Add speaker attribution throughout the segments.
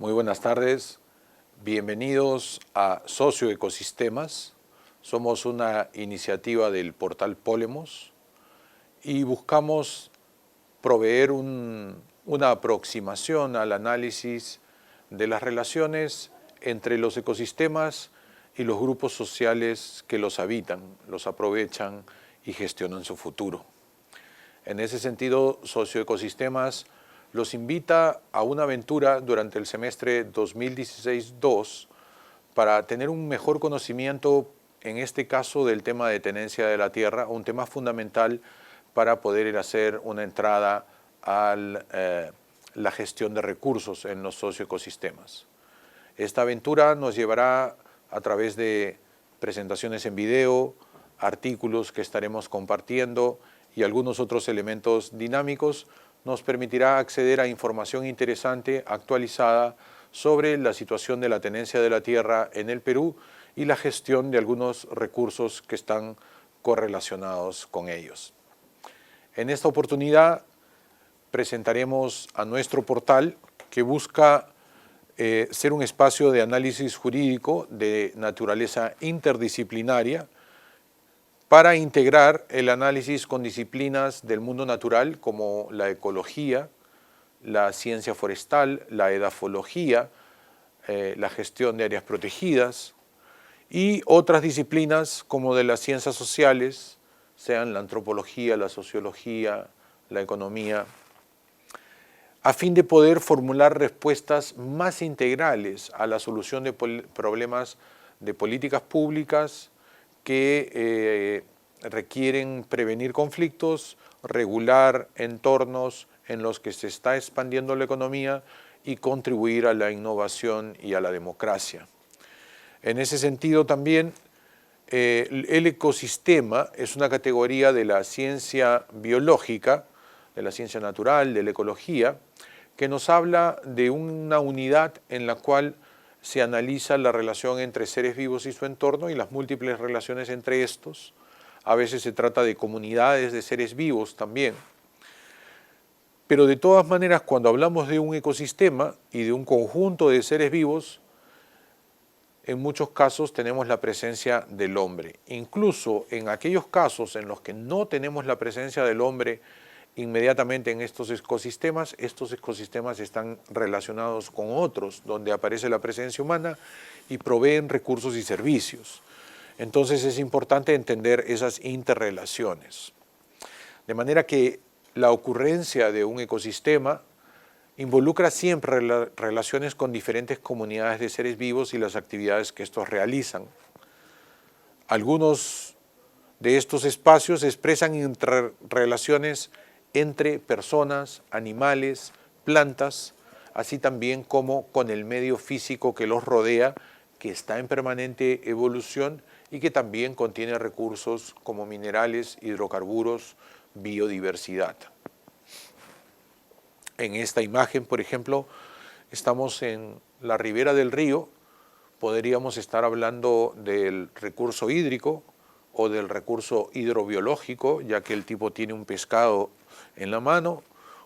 Speaker 1: Muy buenas tardes, bienvenidos a Socioecosistemas. Somos una iniciativa del portal Polemos y buscamos proveer una aproximación al análisis de las relaciones entre los ecosistemas y los grupos sociales que los habitan, los aprovechan y gestionan su futuro. En ese sentido, Socioecosistemas los invita a una aventura durante el semestre 2016-2 para tener un mejor conocimiento, en este caso, del tema de tenencia de la tierra, un tema fundamental para poder hacer una entrada a la gestión de recursos en los socioecosistemas. Esta aventura nos llevará a través de presentaciones en video, artículos que estaremos compartiendo y algunos otros elementos dinámicos. Nos permitirá acceder a información interesante, actualizada, sobre la situación de la tenencia de la tierra en el Perú y la gestión de algunos recursos que están correlacionados con ellos. En esta oportunidad presentaremos a nuestro portal, que busca ser un espacio de análisis jurídico de naturaleza interdisciplinaria para integrar el análisis con disciplinas del mundo natural como la ecología, la ciencia forestal, la edafología, la gestión de áreas protegidas y otras disciplinas como de las ciencias sociales, sean la antropología, la sociología, la economía, a fin de poder formular respuestas más integrales a la solución de problemas de políticas públicas que requieren prevenir conflictos, regular entornos en los que se está expandiendo la economía y contribuir a la innovación y a la democracia. En ese sentido también, el ecosistema es una categoría de la ciencia biológica, de la ciencia natural, de la ecología, que nos habla de una unidad en la cual se analiza la relación entre seres vivos y su entorno y las múltiples relaciones entre estos. A veces se trata de comunidades de seres vivos también. Pero de todas maneras, cuando hablamos de un ecosistema y de un conjunto de seres vivos, en muchos casos tenemos la presencia del hombre. Incluso en aquellos casos en los que no tenemos la presencia del hombre inmediatamente en estos ecosistemas están relacionados con otros, donde aparece la presencia humana y proveen recursos y servicios. Entonces es importante entender esas interrelaciones. De manera que la ocurrencia de un ecosistema involucra siempre relaciones con diferentes comunidades de seres vivos y las actividades que estos realizan. Algunos de estos espacios expresan interrelaciones entre personas, animales, plantas, así también como con el medio físico que los rodea, que está en permanente evolución y que también contiene recursos como minerales, hidrocarburos, biodiversidad. En esta imagen, por ejemplo, estamos en la ribera del río, podríamos estar hablando del recurso hídrico o del recurso hidrobiológico, ya que el tipo tiene un pescado en la mano,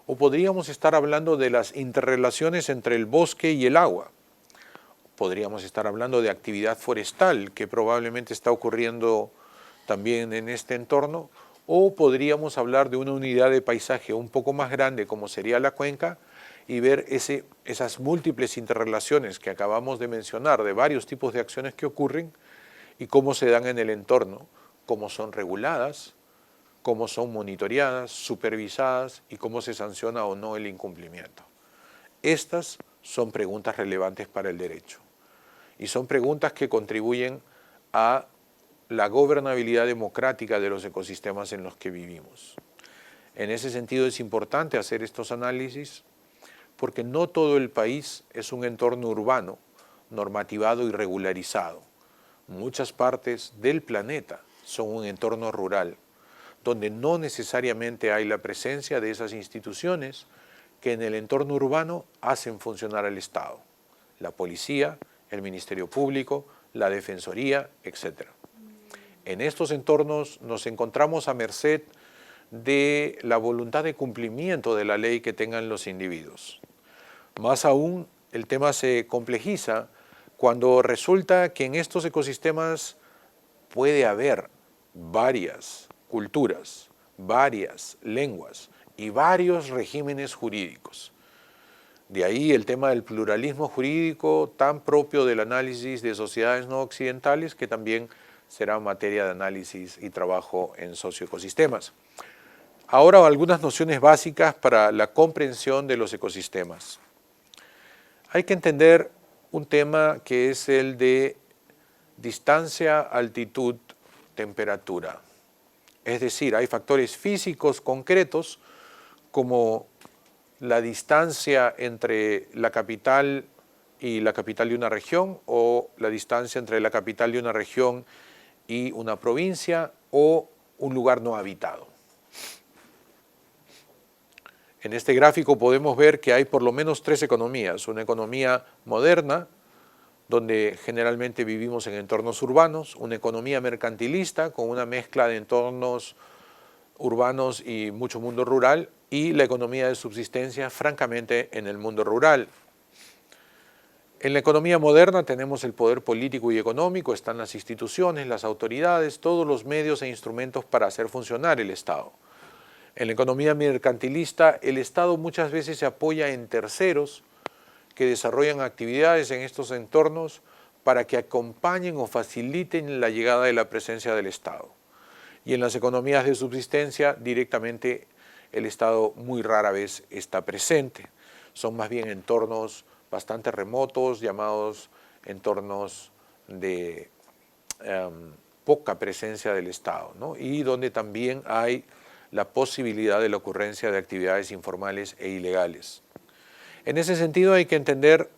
Speaker 1: o podríamos estar hablando de las interrelaciones entre el bosque y el agua. Podríamos estar hablando de actividad forestal, que probablemente está ocurriendo también en este entorno, o podríamos hablar de una unidad de paisaje un poco más grande, como sería la cuenca, y ver esas múltiples interrelaciones que acabamos de mencionar, de varios tipos de acciones que ocurren y cómo se dan en el entorno, cómo son reguladas, cómo son monitoreadas, supervisadas y cómo se sanciona o no el incumplimiento. Estas son preguntas relevantes para el derecho y son preguntas que contribuyen a la gobernabilidad democrática de los ecosistemas en los que vivimos. En ese sentido es importante hacer estos análisis porque no todo el país es un entorno urbano, normativado y regularizado. Muchas partes del planeta son un entorno rural, donde no necesariamente hay la presencia de esas instituciones que en el entorno urbano hacen funcionar al Estado, la policía, el Ministerio Público, la Defensoría, etc. En estos entornos nos encontramos a merced de la voluntad de cumplimiento de la ley que tengan los individuos. Más aún el tema se complejiza cuando resulta que en estos ecosistemas puede haber varias culturas, varias lenguas y varios regímenes jurídicos. De ahí el tema del pluralismo jurídico tan propio del análisis de sociedades no occidentales, que también será materia de análisis y trabajo en socioecosistemas. Ahora algunas nociones básicas para la comprensión de los ecosistemas. Hay que entender un tema que es el de distancia, altitud, temperatura. Es decir, hay factores físicos concretos como la distancia entre la capital y la capital de una región, o la distancia entre la capital de una región y una provincia, o un lugar no habitado. En este gráfico podemos ver que hay por lo menos tres economías. Una economía moderna, donde generalmente vivimos en entornos urbanos, una economía mercantilista con una mezcla de entornos urbanos y mucho mundo rural, y la economía de subsistencia, francamente, en el mundo rural. En la economía moderna tenemos el poder político y económico, están las instituciones, las autoridades, todos los medios e instrumentos para hacer funcionar el Estado. En la economía mercantilista, el Estado muchas veces se apoya en terceros que desarrollan actividades en estos entornos para que acompañen o faciliten la llegada de la presencia del Estado. Y en las economías de subsistencia, directamente el Estado muy rara vez está presente. Son más bien entornos bastante remotos, llamados entornos de poca presencia del Estado, ¿no? Y donde también hay la posibilidad de la ocurrencia de actividades informales e ilegales. En ese sentido hay que entender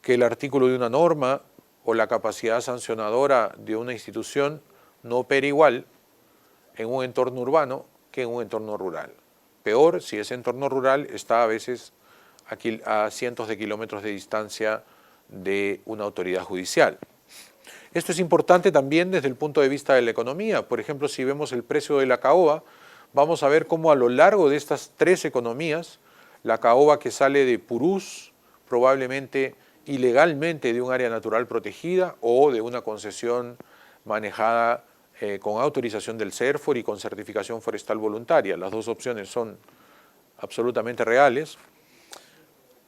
Speaker 1: que el artículo de una norma o la capacidad sancionadora de una institución no opera igual en un entorno urbano que en un entorno rural. Peor si ese entorno rural está a veces a cientos de kilómetros de distancia de una autoridad judicial. Esto es importante también desde el punto de vista de la economía. Por ejemplo, si vemos el precio de la caoba, vamos a ver cómo a lo largo de estas tres economías, la caoba que sale de purús, probablemente ilegalmente de un área natural protegida o de una concesión manejada con autorización del CERFOR y con certificación forestal voluntaria. Las dos opciones son absolutamente reales.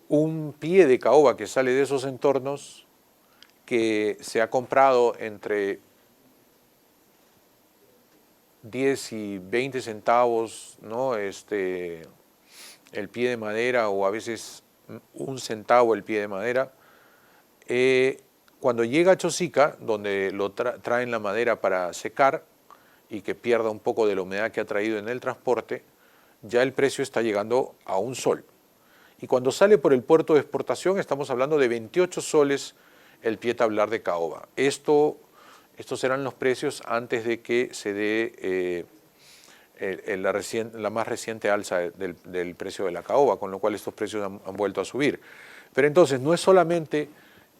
Speaker 1: Un pie de caoba que sale de esos entornos, que se ha comprado entre 10 y 20 centavos, ¿no? El pie de madera, o a veces un centavo el pie de madera. Cuando llega a Chosica, donde lo traen la madera para secar y que pierda un poco de la humedad que ha traído en el transporte, ya el precio está llegando a $1. Y cuando sale por el puerto de exportación estamos hablando de 28 soles el pie tablar de caoba. Estos eran los precios antes de que se dé la más reciente alza del precio de la caoba, con lo cual estos precios han vuelto a subir. Pero entonces no es solamente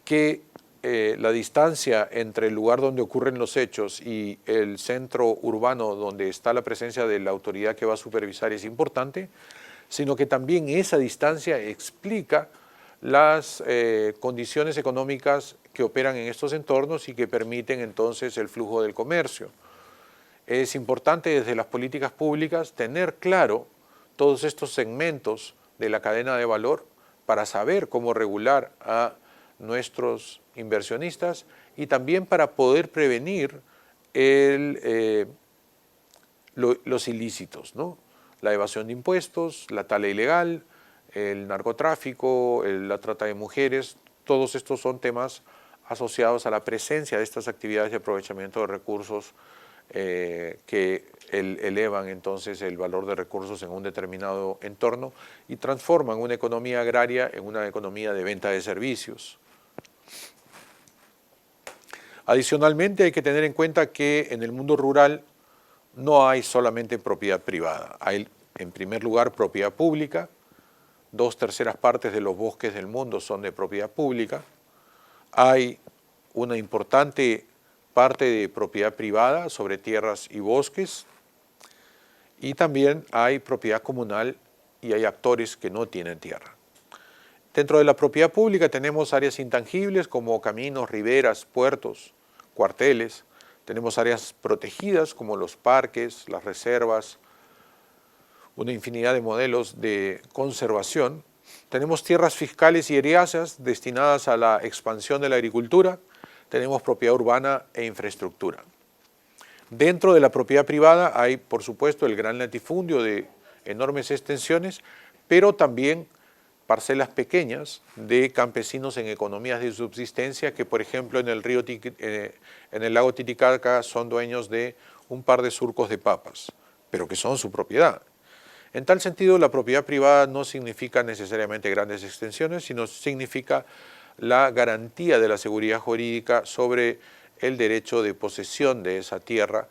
Speaker 1: que la distancia entre el lugar donde ocurren los hechos y el centro urbano donde está la presencia de la autoridad que va a supervisar es importante, sino que también esa distancia explica las condiciones económicas que operan en estos entornos y que permiten entonces el flujo del comercio. Es importante desde las políticas públicas tener claro todos estos segmentos de la cadena de valor para saber cómo regular a nuestros inversionistas y también para poder prevenir los ilícitos, ¿no? La evasión de impuestos, la tala ilegal, el narcotráfico, la trata de mujeres, todos estos son temas asociados a la presencia de estas actividades de aprovechamiento de recursos que elevan entonces el valor de recursos en un determinado entorno y transforman una economía agraria en una economía de venta de servicios. Adicionalmente hay que tener en cuenta que en el mundo rural no hay solamente propiedad privada, hay en primer lugar propiedad pública, 2/3 partes de los bosques del mundo son de propiedad pública, hay una importante parte de propiedad privada sobre tierras y bosques, y también hay propiedad comunal y hay actores que no tienen tierra. Dentro de la propiedad pública tenemos áreas intangibles como caminos, riberas, puertos, cuarteles. Tenemos áreas protegidas como los parques, las reservas, una infinidad de modelos de conservación. Tenemos tierras fiscales y heredáceas destinadas a la expansión de la agricultura. Tenemos propiedad urbana e infraestructura. Dentro de la propiedad privada hay, por supuesto, el gran latifundio de enormes extensiones, pero también parcelas pequeñas de campesinos en economías de subsistencia que, por ejemplo, en el lago Titicaca son dueños de un par de surcos de papas, pero que son su propiedad. En tal sentido, la propiedad privada no significa necesariamente grandes extensiones, sino significa la garantía de la seguridad jurídica sobre el derecho de posesión de esa tierra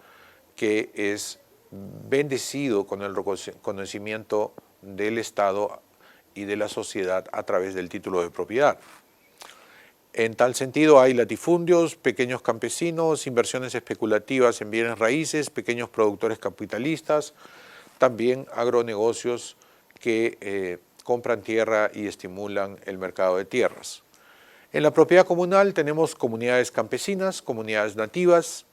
Speaker 1: que es bendecido con el reconocimiento del Estado y de la sociedad a través del título de propiedad. En tal sentido hay latifundios, pequeños campesinos, inversiones especulativas en bienes raíces, pequeños productores capitalistas, también agronegocios que compran tierra y estimulan el mercado de tierras. En la propiedad comunal tenemos comunidades campesinas, comunidades nativas,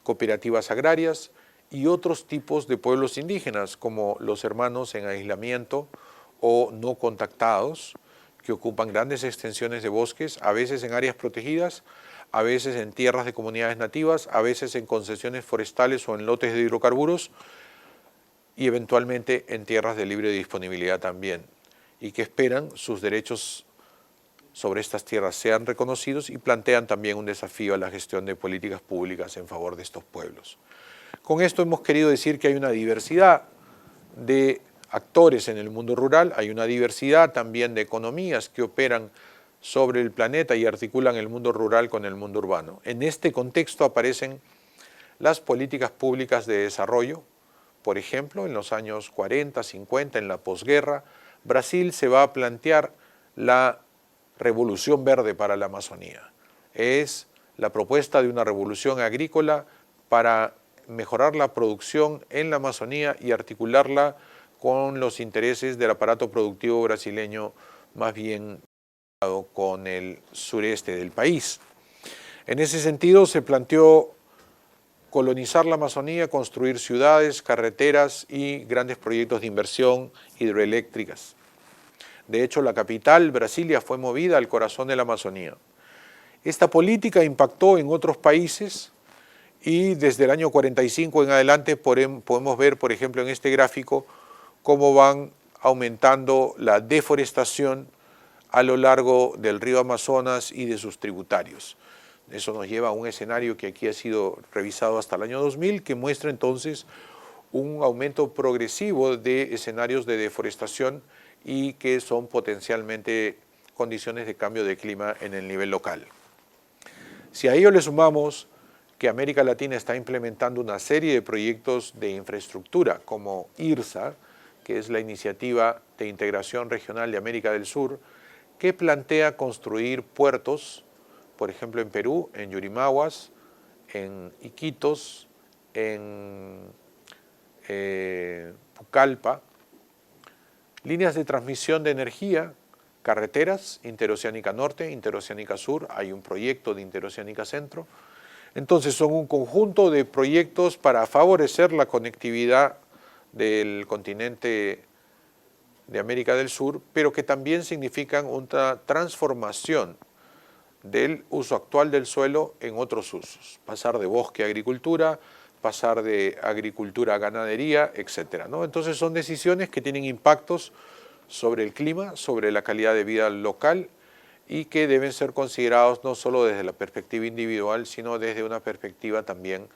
Speaker 1: cooperativas agrarias y otros tipos de pueblos indígenas como los hermanos en aislamiento o no contactados, que ocupan grandes extensiones de bosques, a veces en áreas protegidas, a veces en tierras de comunidades nativas, a veces en concesiones forestales o en lotes de hidrocarburos y eventualmente en tierras de libre disponibilidad también, y que esperan sus derechos sobre estas tierras sean reconocidos y plantean también un desafío a la gestión de políticas públicas en favor de estos pueblos. Con esto hemos querido decir que hay una diversidad de actores en el mundo rural, hay una diversidad también de economías que operan sobre el planeta y articulan el mundo rural con el mundo urbano. En este contexto aparecen las políticas públicas de desarrollo. Por ejemplo, en los años 40, 50, en la posguerra, Brasil se va a plantear la revolución verde para la Amazonía. Es la propuesta de una revolución agrícola para mejorar la producción en la Amazonía y articularla con los intereses del aparato productivo brasileño, más bien con el sureste del país. En ese sentido se planteó colonizar la Amazonía, construir ciudades, carreteras y grandes proyectos de inversión hidroeléctricas. De hecho, la capital, Brasilia, fue movida al corazón de la Amazonía. Esta política impactó en otros países y desde el año 45 en adelante podemos ver, por ejemplo, en este gráfico, cómo van aumentando la deforestación a lo largo del río Amazonas y de sus tributarios. Eso nos lleva a un escenario que aquí ha sido revisado hasta el año 2000, que muestra entonces un aumento progresivo de escenarios de deforestación y que son potencialmente condiciones de cambio de clima en el nivel local. Si a ello le sumamos que América Latina está implementando una serie de proyectos de infraestructura como IRSA, que es la Iniciativa de Integración Regional de América del Sur, que plantea construir puertos, por ejemplo en Perú, en Yurimaguas, en Iquitos, en Pucallpa, líneas de transmisión de energía, carreteras, Interoceánica Norte, Interoceánica Sur, hay un proyecto de Interoceánica Centro. Entonces son un conjunto de proyectos para favorecer la conectividad del continente de América del Sur, pero que también significan una transformación del uso actual del suelo en otros usos, pasar de bosque a agricultura, pasar de agricultura a ganadería, etc., ¿no? Entonces son decisiones que tienen impactos sobre el clima, sobre la calidad de vida local y que deben ser considerados no solo desde la perspectiva individual, sino desde una perspectiva también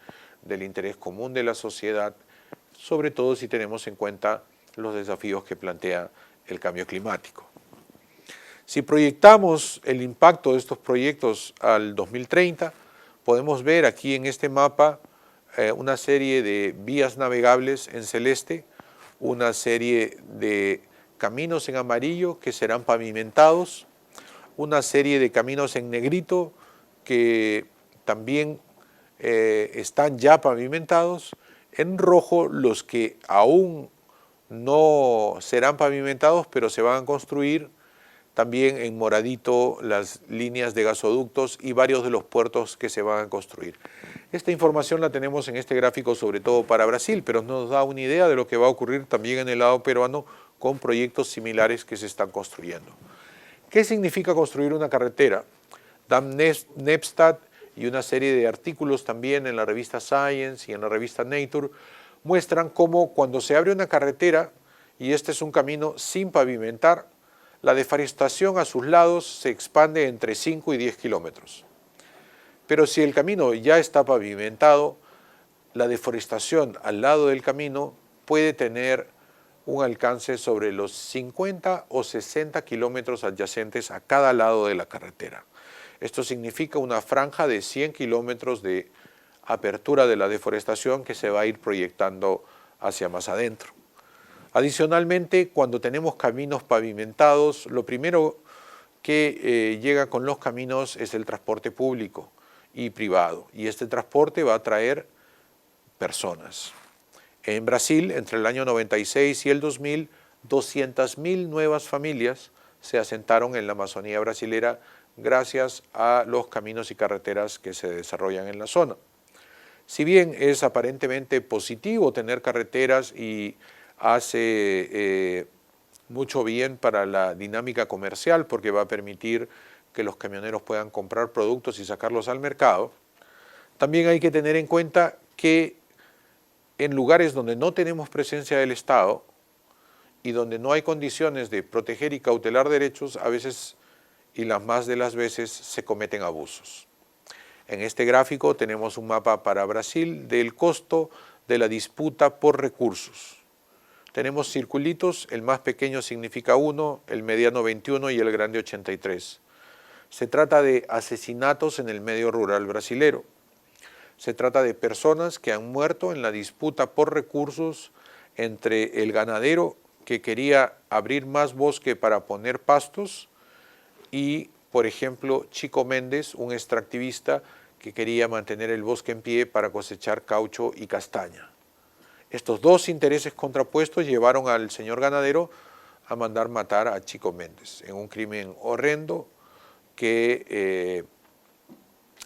Speaker 1: del interés común de la sociedad, sobre todo si tenemos en cuenta los desafíos que plantea el cambio climático. Si proyectamos el impacto de estos proyectos al 2030, podemos ver aquí en este mapa una serie de vías navegables en celeste, una serie de caminos en amarillo que serán pavimentados, una serie de caminos en negrito que también están ya pavimentados, en rojo los que aún no serán pavimentados pero se van a construir, también en moradito las líneas de gasoductos y varios de los puertos que se van a construir. Esta información la tenemos en este gráfico sobre todo para Brasil, pero nos da una idea de lo que va a ocurrir también en el lado peruano con proyectos similares que se están construyendo. ¿Qué significa construir una carretera? Dan Nepstad y una serie de artículos también en la revista Science y en la revista Nature muestran cómo cuando se abre una carretera, y este es un camino sin pavimentar, la deforestación a sus lados se expande entre 5 y 10 kilómetros. Pero si el camino ya está pavimentado, la deforestación al lado del camino puede tener un alcance sobre los 50 o 60 kilómetros adyacentes a cada lado de la carretera. Esto significa una franja de 100 kilómetros de apertura de la deforestación que se va a ir proyectando hacia más adentro. Adicionalmente, cuando tenemos caminos pavimentados, lo primero que llega con los caminos es el transporte público y privado, y este transporte va a traer personas. En Brasil, entre el año 96 y el 2000, 200.000 nuevas familias se asentaron en la Amazonía brasilera gracias a los caminos y carreteras que se desarrollan en la zona. Si bien es aparentemente positivo tener carreteras y hace mucho bien para la dinámica comercial porque va a permitir que los camioneros puedan comprar productos y sacarlos al mercado, también hay que tener en cuenta que en lugares donde no tenemos presencia del Estado y donde no hay condiciones de proteger y cautelar derechos, a veces y las más de las veces se cometen abusos. En este gráfico tenemos un mapa para Brasil del costo de la disputa por recursos. Tenemos circulitos, el más pequeño significa 1, el mediano 21 y el grande 83. Se trata de asesinatos en el medio rural brasilero. Se trata de personas que han muerto en la disputa por recursos entre el ganadero que quería abrir más bosque para poner pastos y, por ejemplo, Chico Méndez, un extractivista que quería mantener el bosque en pie para cosechar caucho y castaña. Estos dos intereses contrapuestos llevaron al señor ganadero a mandar matar a Chico Méndez en un crimen horrendo que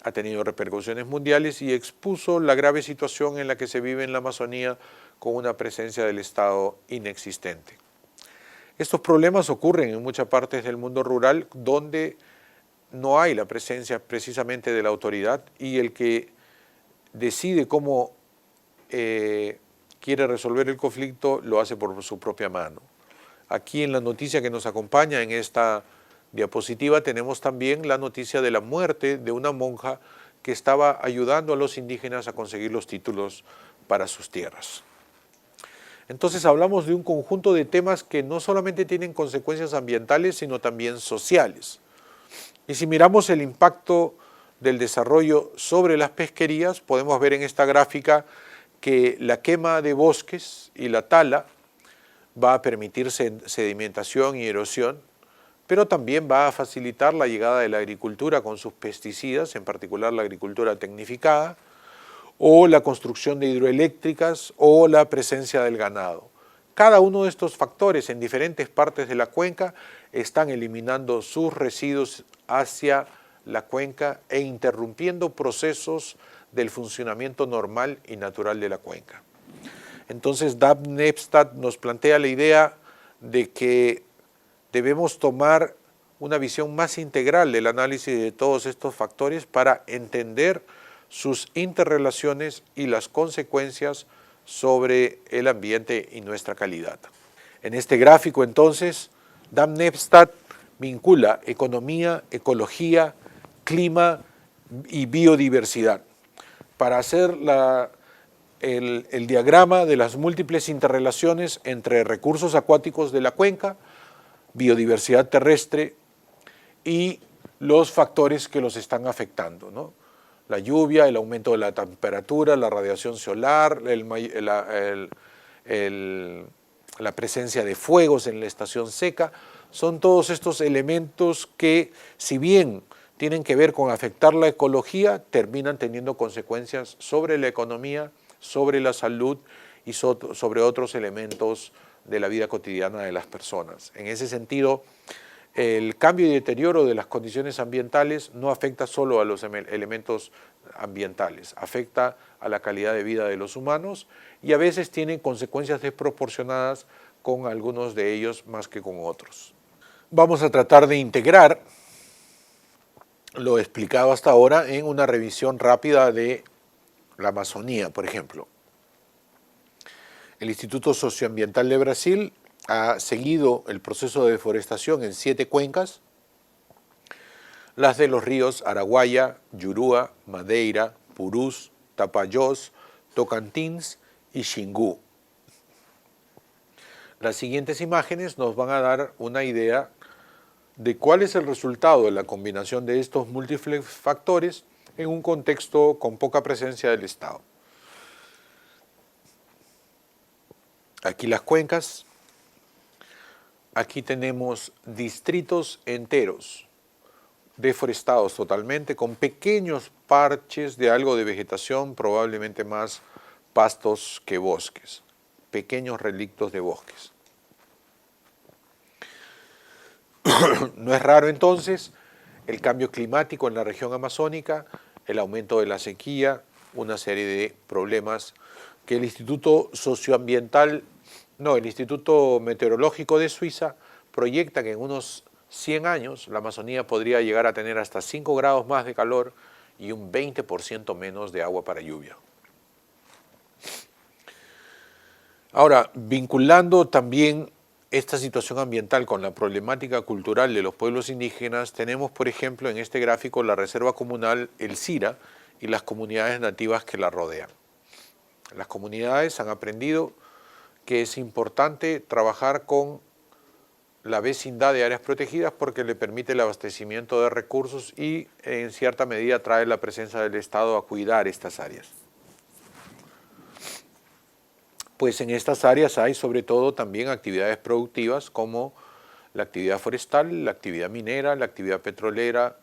Speaker 1: ha tenido repercusiones mundiales y expuso la grave situación en la que se vive en la Amazonía con una presencia del Estado inexistente. Estos problemas ocurren en muchas partes del mundo rural donde no hay la presencia precisamente de la autoridad y el que decide cómo quiere resolver el conflicto lo hace por su propia mano. Aquí en la noticia que nos acompaña en esta diapositiva tenemos también la noticia de la muerte de una monja que estaba ayudando a los indígenas a conseguir los títulos para sus tierras. Entonces hablamos de un conjunto de temas que no solamente tienen consecuencias ambientales, sino también sociales. Y si miramos el impacto del desarrollo sobre las pesquerías, podemos ver en esta gráfica que la quema de bosques y la tala va a permitir sedimentación y erosión, pero también va a facilitar la llegada de la agricultura con sus pesticidas, en particular la agricultura tecnificada, o la construcción de hidroeléctricas o la presencia del ganado. Cada uno de estos factores en diferentes partes de la cuenca están eliminando sus residuos hacia la cuenca e interrumpiendo procesos del funcionamiento normal y natural de la cuenca. Entonces, Dan Nepstad nos plantea la idea de que debemos tomar una visión más integral del análisis de todos estos factores para entender sus interrelaciones y las consecuencias sobre el ambiente y nuestra calidad. En este gráfico, entonces, Dan Nepstad vincula economía, ecología, clima y biodiversidad para hacer el diagrama de las múltiples interrelaciones entre recursos acuáticos de la cuenca, biodiversidad terrestre y los factores que los están afectando, ¿no? La lluvia, el aumento de la temperatura, la radiación solar, la presencia de fuegos en la estación seca, son todos estos elementos que, si bien tienen que ver con afectar la ecología, terminan teniendo consecuencias sobre la economía, sobre la salud y sobre otros elementos de la vida cotidiana de las personas. En ese sentido, El cambio y deterioro de las condiciones ambientales no afecta solo a los elementos ambientales, afecta a la calidad de vida de los humanos y a veces tiene consecuencias desproporcionadas con algunos de ellos más que con otros. Vamos a tratar de integrar lo explicado hasta ahora en una revisión rápida de la Amazonía, por ejemplo. El Instituto Socioambiental de Brasil ha seguido el proceso de deforestación en 7 cuencas, las de los ríos Araguaia, Yurúa, Madeira, Purús, Tapajós, Tocantins y Xingu. Las siguientes imágenes nos van a dar una idea de cuál es el resultado de la combinación de estos múltiples factores en un contexto con poca presencia del Estado. Aquí las cuencas, aquí tenemos distritos enteros, deforestados totalmente, con pequeños parches de algo de vegetación, probablemente más pastos que bosques, pequeños relictos de bosques. No es raro entonces el cambio climático en la región amazónica, el aumento de la sequía, una serie de problemas que el Instituto Meteorológico de Suiza proyecta que en unos 100 años la Amazonía podría llegar a tener hasta 5 grados más de calor y un 20% menos de agua para lluvia. Ahora, vinculando también esta situación ambiental con la problemática cultural de los pueblos indígenas, tenemos, por ejemplo, en este gráfico la reserva comunal El Sira y las comunidades nativas que la rodean. Las comunidades han aprendido que es importante trabajar con la vecindad de áreas protegidas porque le permite el abastecimiento de recursos y en cierta medida trae la presencia del Estado a cuidar estas áreas. Pues en estas áreas hay sobre todo también actividades productivas como la actividad forestal, la actividad minera, la actividad petrolera,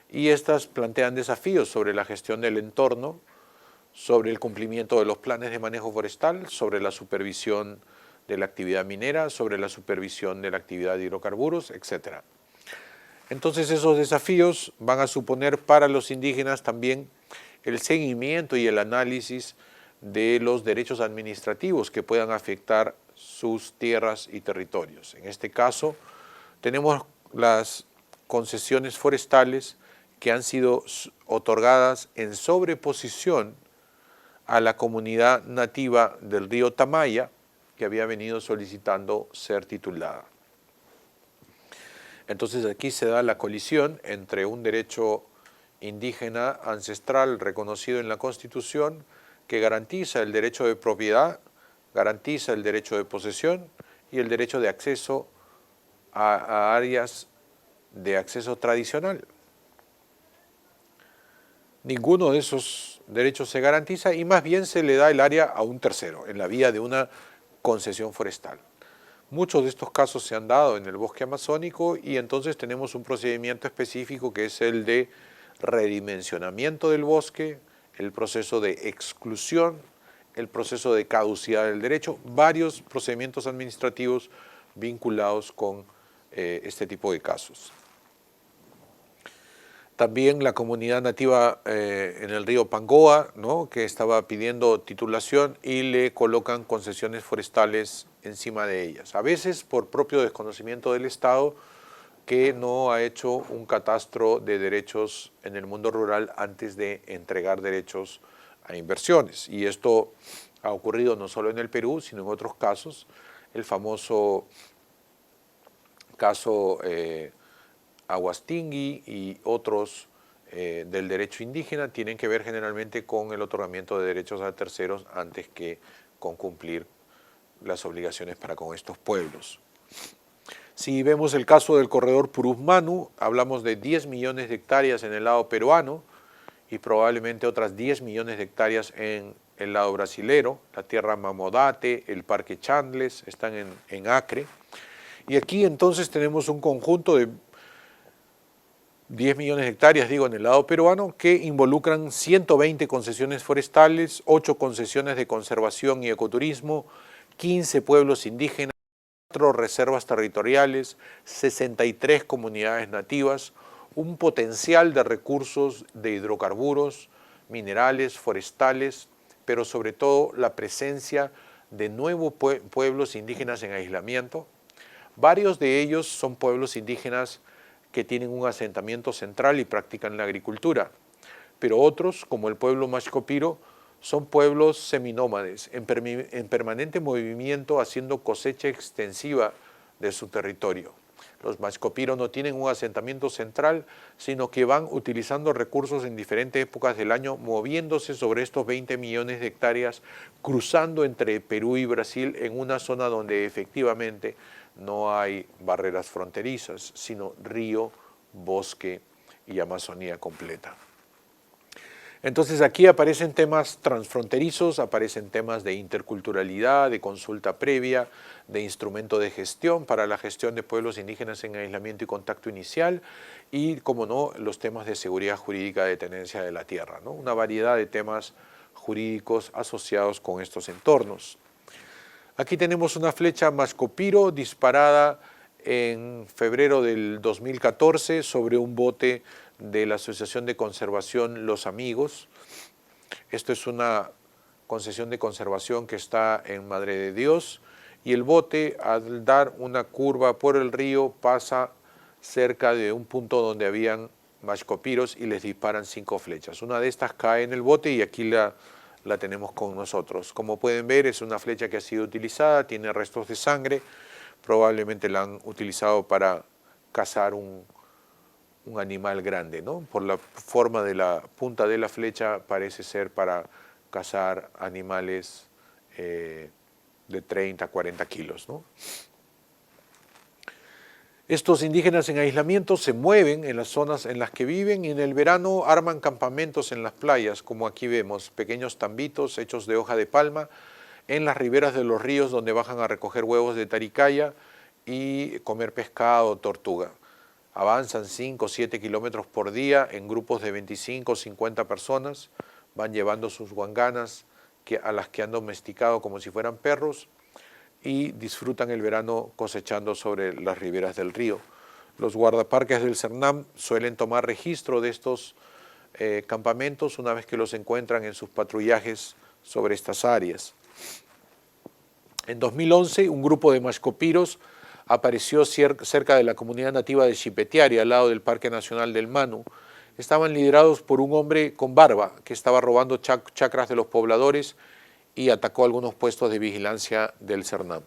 Speaker 1: y estas plantean desafíos sobre la gestión del entorno, sobre el cumplimiento de los planes de manejo forestal, sobre la supervisión de la actividad minera, sobre la supervisión de la actividad de hidrocarburos, etc. Entonces esos desafíos van a suponer para los indígenas también el seguimiento y el análisis de los derechos administrativos que puedan afectar sus tierras y territorios. En este caso, tenemos las concesiones forestales que han sido otorgadas en sobreposición a la comunidad nativa del río Tamaya, que había venido solicitando ser titulada. Entonces aquí se da la colisión entre un derecho indígena ancestral reconocido en la Constitución que garantiza el derecho de propiedad, garantiza el derecho de posesión y el derecho de acceso a áreas de acceso tradicional. Ninguno de esos derechos se garantiza y más bien se le da el área a un tercero en la vía de una concesión forestal. Muchos de estos casos se han dado en el bosque amazónico y entonces tenemos un procedimiento específico que es el de redimensionamiento del bosque, el proceso de exclusión, el proceso de caducidad del derecho, varios procedimientos administrativos vinculados con este tipo de casos. También la comunidad nativa en el río Pangoa, ¿no?, que estaba pidiendo titulación y le colocan concesiones forestales encima de ellas. A veces por propio desconocimiento del Estado que no ha hecho un catastro de derechos en el mundo rural antes de entregar derechos a inversiones. Y esto ha ocurrido no solo en el Perú, sino en otros casos. El famoso caso Aguastingui y otros del derecho indígena tienen que ver generalmente con el otorgamiento de derechos a terceros antes que con cumplir las obligaciones para con estos pueblos. Si vemos el caso del corredor Purús-Manu, hablamos de 10 millones de hectáreas en el lado peruano y probablemente otras 10 millones de hectáreas en el lado brasilero, la tierra Mamodate, el Parque Chandles, están en Acre. Y aquí entonces tenemos un conjunto de 10 millones de hectáreas, digo, en el lado peruano, que involucran 120 concesiones forestales, 8 concesiones de conservación y ecoturismo, 15 pueblos indígenas, reservas territoriales, 63 comunidades nativas, un potencial de recursos de hidrocarburos, minerales, forestales, pero sobre todo la presencia de nuevos pueblos indígenas en aislamiento. Varios de ellos son pueblos indígenas que tienen un asentamiento central y practican la agricultura, pero otros, como el pueblo Mashcopiro, son pueblos seminómades, en permanente movimiento, haciendo cosecha extensiva de su territorio. Los Mashcopiro no tienen un asentamiento central, sino que van utilizando recursos en diferentes épocas del año, moviéndose sobre estos 20 millones de hectáreas, cruzando entre Perú y Brasil en una zona donde efectivamente no hay barreras fronterizas, sino río, bosque y Amazonía completa. Entonces aquí aparecen temas transfronterizos, aparecen temas de interculturalidad, de consulta previa, de instrumento de gestión para la gestión de pueblos indígenas en aislamiento y contacto inicial y, como no, los temas de seguridad jurídica de tenencia de la tierra, ¿no? Una variedad de temas jurídicos asociados con estos entornos. Aquí tenemos una flecha Mashcopiro disparada en febrero del 2014 sobre un bote de la Asociación de Conservación Los Amigos. Esto es una concesión de conservación que está en Madre de Dios y el bote, al dar una curva por el río, pasa cerca de un punto donde habían Mashcopiros y les disparan 5 flechas. Una de estas cae en el bote y aquí la tenemos con nosotros. Como pueden ver, es una flecha que ha sido utilizada, tiene restos de sangre, probablemente la han utilizado para cazar un animal grande, ¿no? Por la forma de la punta de la flecha parece ser para cazar animales de 30, 40 kilos, ¿no? Estos indígenas en aislamiento se mueven en las zonas en las que viven y en el verano arman campamentos en las playas, como aquí vemos, pequeños tambitos hechos de hoja de palma, en las riberas de los ríos donde bajan a recoger huevos de taricaya y comer pescado o tortuga. Avanzan 5 o 7 kilómetros por día en grupos de 25 o 50 personas, van llevando sus guanganas a las que han domesticado como si fueran perros y disfrutan el verano cosechando sobre las riberas del río. Los guardaparques del Cernam suelen tomar registro de estos campamentos una vez que los encuentran en sus patrullajes sobre estas áreas. En 2011, un grupo de Mashcopiros apareció cerca de la comunidad nativa de Chipetiari, al lado del Parque Nacional del Manu. Estaban liderados por un hombre con barba que estaba robando chacras de los pobladores y atacó algunos puestos de vigilancia del Cernam.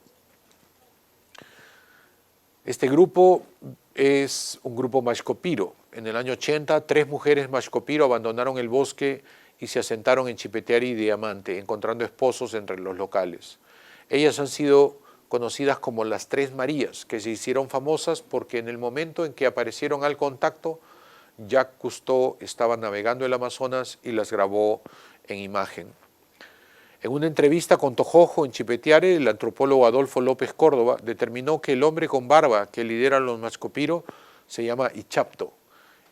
Speaker 1: Este grupo es un grupo Mashcopiro. En el año 80, 3 mujeres Mashcopiro abandonaron el bosque y se asentaron en Chipetiari y Diamante, encontrando esposos entre los locales. Ellas han sido conocidas como las Tres Marías, que se hicieron famosas porque en el momento en que aparecieron al contacto, Jacques Cousteau estaba navegando el Amazonas y las grabó en imagen. En una entrevista con Tojojo en Chipetiare, el antropólogo Adolfo López Córdoba determinó que el hombre con barba que lidera los Mashcopiro se llama Ichapto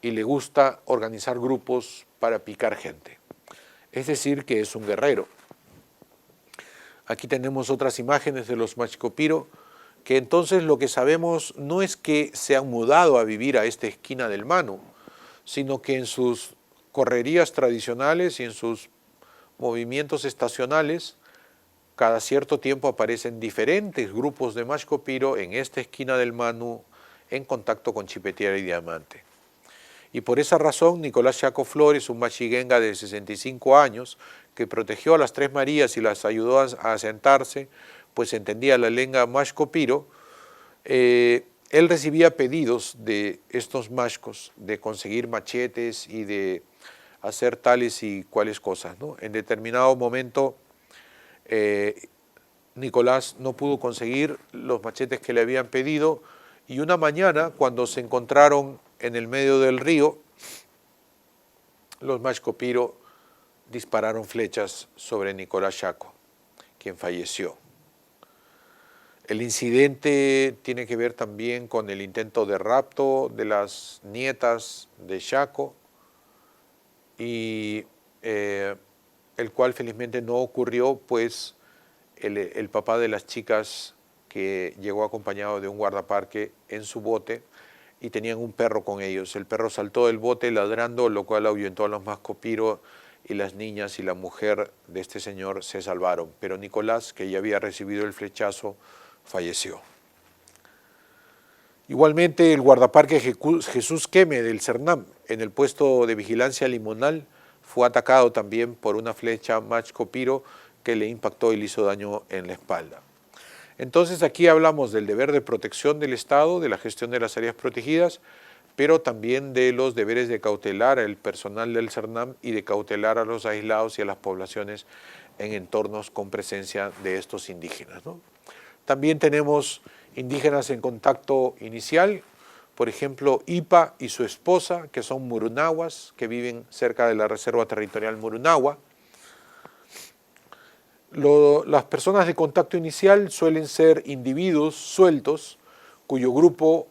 Speaker 1: y le gusta organizar grupos para picar gente. Es decir, que es un guerrero. Aquí tenemos otras imágenes de los Mashcopiro, que entonces lo que sabemos no es que se han mudado a vivir a esta esquina del Manu, sino que en sus correrías tradicionales y en sus movimientos estacionales, cada cierto tiempo aparecen diferentes grupos de Mashcopiro en esta esquina del Manu en contacto con Chipetiari y Diamante. Y por esa razón, Nicolás Chaco Flores, un machiguenga de 65 años, que protegió a las Tres Marías y las ayudó a asentarse, pues entendía la lengua Mashcopiro, él recibía pedidos de estos mashcos de conseguir machetes y de hacer tales y cuales cosas, ¿no? En determinado momento, Nicolás no pudo conseguir los machetes que le habían pedido y una mañana, cuando se encontraron en el medio del río, los Mashcopiro dispararon flechas sobre Nicolás Chaco, quien falleció. El incidente tiene que ver también con el intento de rapto de las nietas de Chaco, y el cual felizmente no ocurrió, pues el papá de las chicas que llegó acompañado de un guardaparque en su bote y tenían un perro con ellos. El perro saltó del bote ladrando, lo cual ahuyentó a los mascopiros, y las niñas y la mujer de este señor se salvaron. Pero Nicolás, que ya había recibido el flechazo, falleció. Igualmente, el guardaparque Jesús Queme del Cernam, en el puesto de vigilancia limonal, fue atacado también por una flecha Machcopiro que le impactó y le hizo daño en la espalda. Entonces aquí hablamos del deber de protección del Estado, de la gestión de las áreas protegidas, pero también de los deberes de cautelar al personal del Cernam y de cautelar a los aislados y a las poblaciones en entornos con presencia de estos indígenas, ¿no? También tenemos indígenas en contacto inicial, por ejemplo, Ipa y su esposa, que son murunaguas, que viven cerca de la Reserva Territorial Murunagua. Las personas de contacto inicial suelen ser individuos sueltos cuyo grupo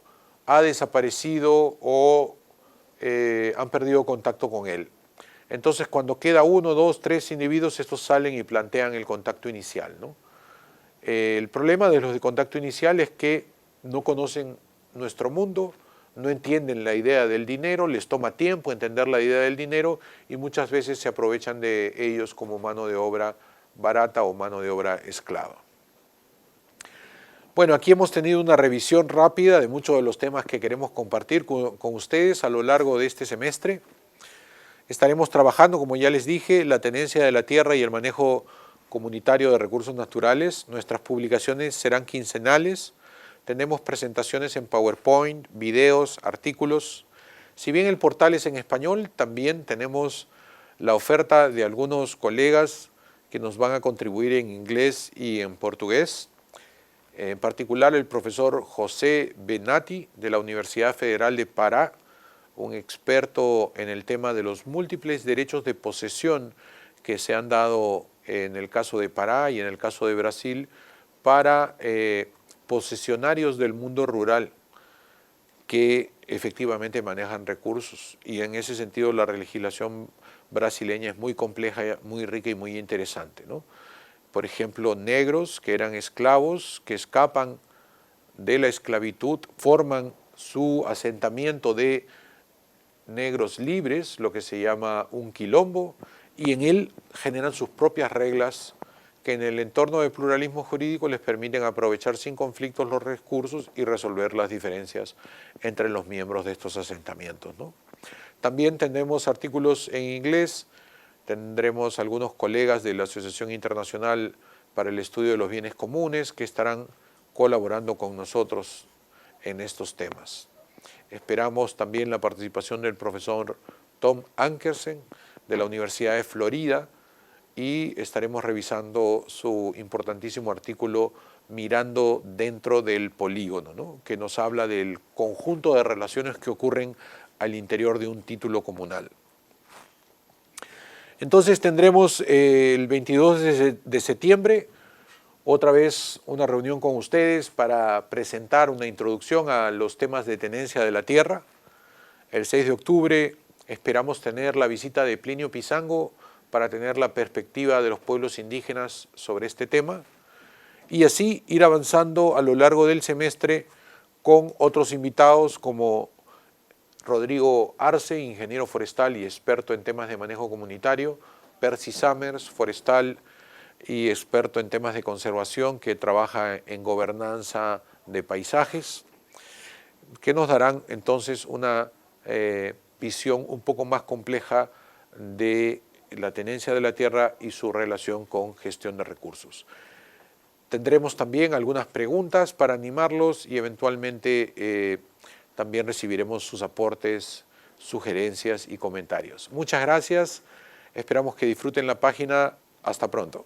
Speaker 1: ha desaparecido o han perdido contacto con él. Entonces, cuando queda 1, 2, 3 individuos, estos salen y plantean el contacto inicial, ¿no? El problema de los de contacto inicial es que no conocen nuestro mundo, no entienden la idea del dinero, les toma tiempo entender la idea del dinero y muchas veces se aprovechan de ellos como mano de obra barata o mano de obra esclava. Bueno, aquí hemos tenido una revisión rápida de muchos de los temas que queremos compartir con ustedes a lo largo de este semestre. Estaremos trabajando, como ya les dije, la tenencia de la tierra y el manejo comunitario de recursos naturales. Nuestras publicaciones serán quincenales. Tenemos presentaciones en PowerPoint, videos, artículos. Si bien el portal es en español, también tenemos la oferta de algunos colegas que nos van a contribuir en inglés y en portugués. En particular, el profesor José Benati de la Universidad Federal de Pará, un experto en el tema de los múltiples derechos de posesión que se han dado en el caso de Pará y en el caso de Brasil para posesionarios del mundo rural que efectivamente manejan recursos. Y en ese sentido la legislación brasileña es muy compleja, muy rica y muy interesante, ¿no? Por ejemplo, negros que eran esclavos, que escapan de la esclavitud, forman su asentamiento de negros libres, lo que se llama un quilombo, y en él generan sus propias reglas que en el entorno de pluralismo jurídico les permiten aprovechar sin conflictos los recursos y resolver las diferencias entre los miembros de estos asentamientos, ¿no? También tendremos artículos en inglés, tendremos algunos colegas de la Asociación Internacional para el Estudio de los Bienes Comunes que estarán colaborando con nosotros en estos temas. Esperamos también la participación del profesor Tom Ankersen de la Universidad de Florida y estaremos revisando su importantísimo artículo Mirando dentro del polígono, ¿no? Que nos habla del conjunto de relaciones que ocurren al interior de un título comunal. Entonces tendremos el 22 de septiembre otra vez una reunión con ustedes para presentar una introducción a los temas de tenencia de la tierra. El 6 de octubre esperamos tener la visita de Plinio Pizango para tener la perspectiva de los pueblos indígenas sobre este tema y así ir avanzando a lo largo del semestre con otros invitados como Rodrigo Arce, ingeniero forestal y experto en temas de manejo comunitario, Percy Summers, forestal y experto en temas de conservación que trabaja en gobernanza de paisajes, que nos darán entonces una visión un poco más compleja de la tenencia de la tierra y su relación con gestión de recursos. Tendremos también algunas preguntas para animarlos y eventualmente también recibiremos sus aportes, sugerencias y comentarios. Muchas gracias, esperamos que disfruten la página. Hasta pronto.